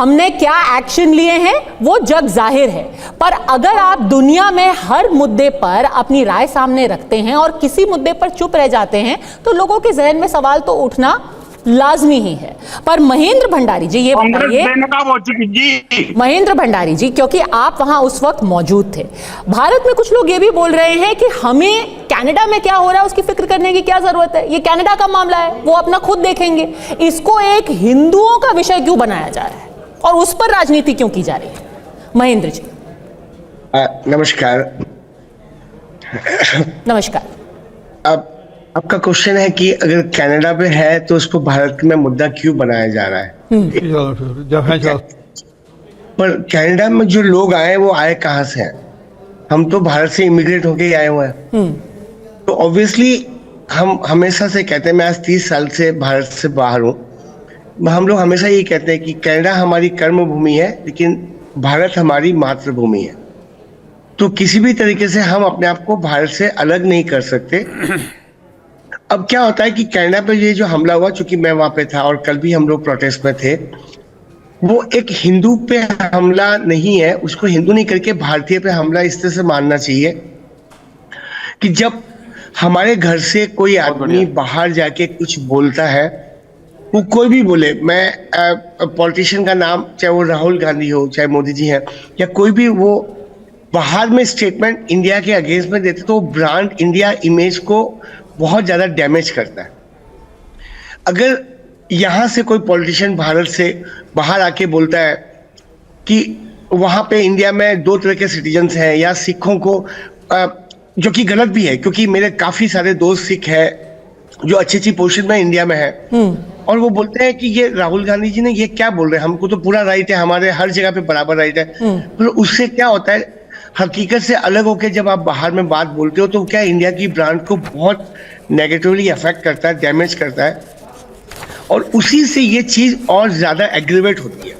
हमने क्या एक्शन लिए हैं वो जग जाहिर है, पर अगर आप दुनिया में हर मुद्दे पर अपनी राय सामने रखते हैं और किसी मुद्दे पर चुप रह जाते हैं तो लोगों के जहन में सवाल तो उठना लाजमी ही है। पर महेंद्र भंडारी जी, ये बताइए, महेंद्र भंडारी जी, क्योंकि आप वहां उस वक्त मौजूद थे, भारत में कुछ लोग ये भी बोल रहे हैं कि हमें कनाडा में क्या हो रहा है उसकी फिक्र करने की क्या जरूरत है, ये कनाडा का मामला है, वो अपना खुद देखेंगे। इसको एक हिंदुओं का विषय क्यों बनाया जा रहा है और उस पर राजनीति क्यों की जा रही है? महेंद्र जी नमस्कार। नमस्कार। आपका क्वेश्चन है कि अगर कनाडा पे है तो उसको भारत में मुद्दा क्यों बनाया जा रहा है? पर कनाडा में जो लोग आए वो आए कहाँ से हैं? हम तो भारत से इमिग्रेट होके ही आए हुए हैं। तो ऑब्वियसली हम हमेशा से कहते हैं, मैं आज 30 साल से भारत से बाहर हूँ, हम लोग हमेशा ये कहते हैं कि कनाडा हमारी कर्म भूमि है लेकिन भारत हमारी मातृभूमि है। तो किसी भी तरीके से हम अपने आप को भारत से अलग नहीं कर सकते। अब क्या होता है कि कनाडा पे ये जो हमला हुआ, चूंकि मैं वहां पे था और कल भी हम लोग प्रोटेस्ट में थे, वो एक हिंदू पे हमला नहीं है, उसको हिंदू नहीं करके भारतीय पे हमला इस तरह से मानना चाहिए कि जब हमारे घर से कोई आदमी बाहर जाके कुछ बोलता है, वो कोई भी बोले, मैं पॉलिटिशियन का नाम, चाहे वो राहुल गांधी हो, चाहे मोदी जी हैं, या कोई भी, वो बाहर में स्टेटमेंट इंडिया के अगेंस्ट में देते तो ब्रांड इंडिया इमेज को बहुत ज्यादा डैमेज करता है। अगर यहां से कोई पॉलिटिशियन भारत से बाहर आके बोलता है कि वहां पे इंडिया में 2 तरह के सिटीजन्स हैं, या सिखों को, जो कि गलत भी है क्योंकि मेरे काफी सारे दोस्त सिख हैं जो अच्छी पोजीशन में इंडिया में है, और वो बोलते हैं कि ये राहुल गांधी जी ने ये क्या बोल रहे हैं, हमको तो पूरा राइट है, हमारे हर जगह पे बराबर राइट है। तो उससे क्या होता है, हकीकत से अलग होकर जब आप बाहर में बात बोलते हो तो क्या इंडिया की ब्रांड को बहुत नेगेटिवली अफेक्ट करता है, डैमेज करता है, और उसी से ये चीज और ज्यादा एग्रीवेट होती है।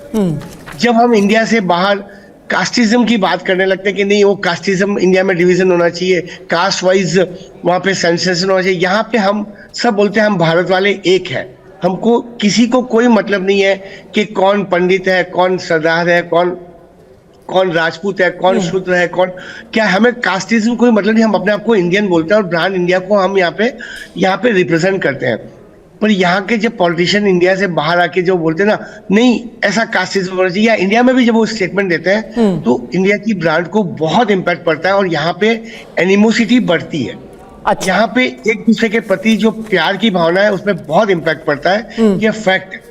जब हम इंडिया से बाहर कास्टिज्म की बात करने लगते हैं कि नहीं, वो कास्टिज्म, इंडिया में डिवीजन होना चाहिए, कास्ट वाइज वहां पे सेंसेशन होना चाहिए, यहाँ पे हम सब बोलते हैं हम भारत वाले एक है, हमको किसी को कोई मतलब नहीं है कि कौन पंडित है, कौन सरदार है, कौन राजपूत है, कौन शूद्र है, कौन क्या, हमें कास्टिज्म कोई मतलब नहीं, हम अपने आप को इंडियन बोलते हैं और ब्रांड इंडिया को हम यहाँ पे रिप्रेजेंट करते हैं। पर यहाँ के जब पॉलिटिशियन इंडिया से बाहर आके जो बोलते हैं ना, नहीं ऐसा कास्टिज्म होना चाहिए, या इंडिया में भी जब वो स्टेटमेंट देते हैं तो इंडिया की ब्रांड को बहुत इम्पैक्ट पड़ता है और यहाँ पे एनिमोसिटी बढ़ती है। अच्छा। यहाँ पे एक दूसरे के प्रति जो प्यार की भावना है उसमें बहुत इम्पैक्ट पड़ता है, ये फैक्ट है।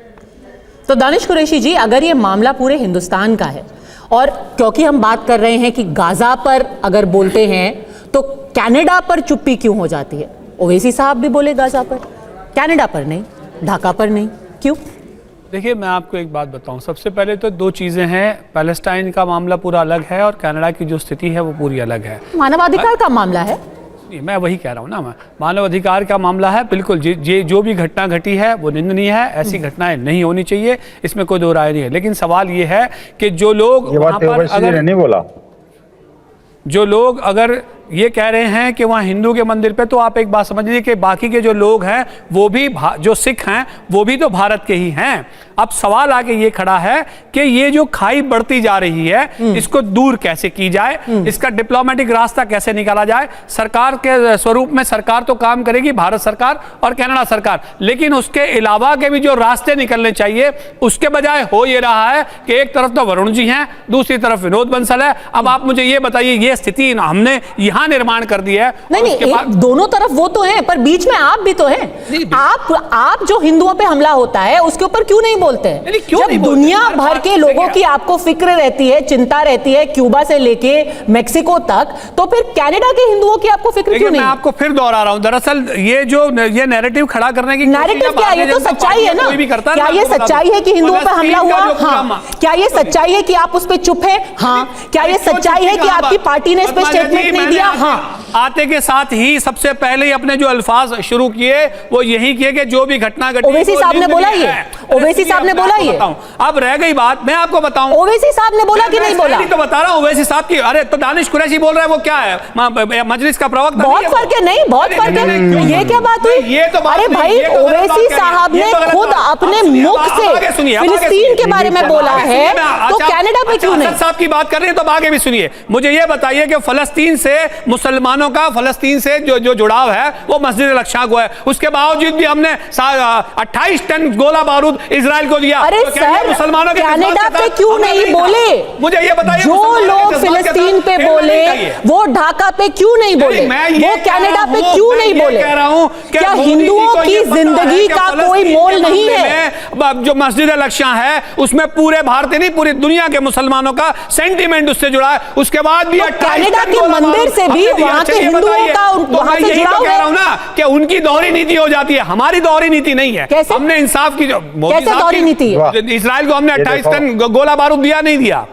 तो दानिश कुरैशी जी, अगर ये मामला पूरे हिंदुस्तान का है और क्योंकि हम बात कर रहे हैं कि गाजा पर अगर बोलते हैं तो कनाडा पर चुप्पी क्यों हो जाती है? ओवैसी साहब भी बोले गाजा पर, कनाडा पर नहीं, ढाका पर नहीं, क्यों? देखिए, मैं आपको एक बात बताऊं, सबसे पहले तो 2 चीज़ें हैं, पैलेस्टाइन का मामला पूरा अलग है और कनाडा की जो स्थिति है वो पूरी अलग है। मानवाधिकार का मामला है, मैं वही कह रहा हूँ ना, मानव अधिकार का मामला है। बिल्कुल, जो भी घटना घटी है वो निंदनीय है, ऐसी घटनाएं नहीं होनी चाहिए, इसमें कोई दो राय नहीं है। लेकिन सवाल ये है कि जो लोग वहाँ पर अगर नहीं बोला, जो लोग अगर ये कह रहे हैं कि वहाँ हिंदू के मंदिर पे, तो आप एक बात समझ लीजिए कि बाकी के जो लोग हैं वो भी, जो सिख हैं वो भी तो भारत के ही हैं। अब सवाल आके ये खड़ा है कि ये जो खाई बढ़ती जा रही है इसको दूर कैसे की जाए, इसका डिप्लोमेटिक रास्ता कैसे निकाला जाए। सरकार के स्वरूप में सरकार तो काम करेगी, भारत सरकार और कनाडा सरकार, लेकिन उसके अलावा के भी जो रास्ते निकलने चाहिए उसके बजाय हो ये रहा है कि एक तरफ तो वरुण जी हैं, दूसरी तरफ विनोद बंसल है। अब आप मुझे ये बताइए, ये स्थिति हमने यहाँ निर्माण कर दिया है। नहीं, दोनों तरफ वो तो हैं, पर बीच में आप भी तो हैं। आप जो हिंदुओं पे हमला होता है उसके ऊपर क्यों नहीं बोलते हैं? जब दुनिया भर के लोगों की आपको फिक्र रहती है, चिंता रहती है, क्यूबा से लेके मेक्सिको तक, तो फिर कनाडा के हिंदुओं की आपको फिक्र क्यों नहीं? मैं आपको फिर दोहरा रहा हूं, दरअसल ये नैरेटिव खड़ा करने की नैरेटिव क्या है? ये तो सच्चाई है ना। क्या ये सच्चाई है कि हिंदुओं पर हमला हुआ? हाँ। क्या ये सच्चाई है कि आप उस पर चुप है? हाँ। क्या ये सच्चाई है कि आपकी पार्टी ने इस पर स्टेटमेंट नहीं दिया? हाँ। आते के साथ ही सबसे पहले ही अपने जो अल्फाज शुरू किए वो यही किए कि जो भी घटना घटी, ओवैसी साहब ने बोला ये, ओवैसी साहब ने बोला ये। अब रह गई बात, मैं आपको बताऊं, ओवैसी साहब ने बोला कि नहीं बोला? तो बता रहा हूं ओवैसी साहब की। अरे तो दानिश कुरैशी बोल रहा है, वो क्या है, मजलिस का प्रवक्ता? बहुत फर्क है, नहीं बहुत फर्क है, ये क्या बात हुई? ये तो अरे भाई, ओवैसी साहब ने खुद अपने मुख से फिलिस्तीन के बारे में बोला है, तो कनाडा पे क्यों नहीं? साहब की बात कर रहे हैं तो आगे भी सुनिए। मुझे ये बताइए कि फलस्तीन से मुसलमानों का, फलस्तीन से जो जुड़ाव है वो मस्जिद अल-अक्सा को है, उसके बावजूद भी हमने 28 टन गोला बारूद इजराइल को दिया। अरे तो सर, मुसलमानों के कनाडा पे क्यों नहीं बोले? मुझे ये बताइए, जो लोग फिलिस्तीन पे बोले वो ढाका पे क्यों नहीं बोले? वो कनाडा पे क्यों नहीं बोले? कह रहा हूं क्या हिंदुओं की जिंदगी का कोई मोल नहीं है? जो मस्जिद अल-अक्सा है उसमें पूरे भारतीय नहीं, पूरी दुनिया के मुसलमानों का सेंटीमेंट उससे जुड़ा है। उसके बाद भी कनाडा के मंदिर से भी वहां के हिंदुओं का वहां से जुड़ाव कह रहा हूं ना कि उनकी दोहरी नीति हो जाती है, हमारी दोहरी नीति नहीं है। कैसे? हमने इंसाफ की, कैसे दोहरी नीति है? इजराइल को हमने 28 टन गोला बारूद दिया नहीं दिया?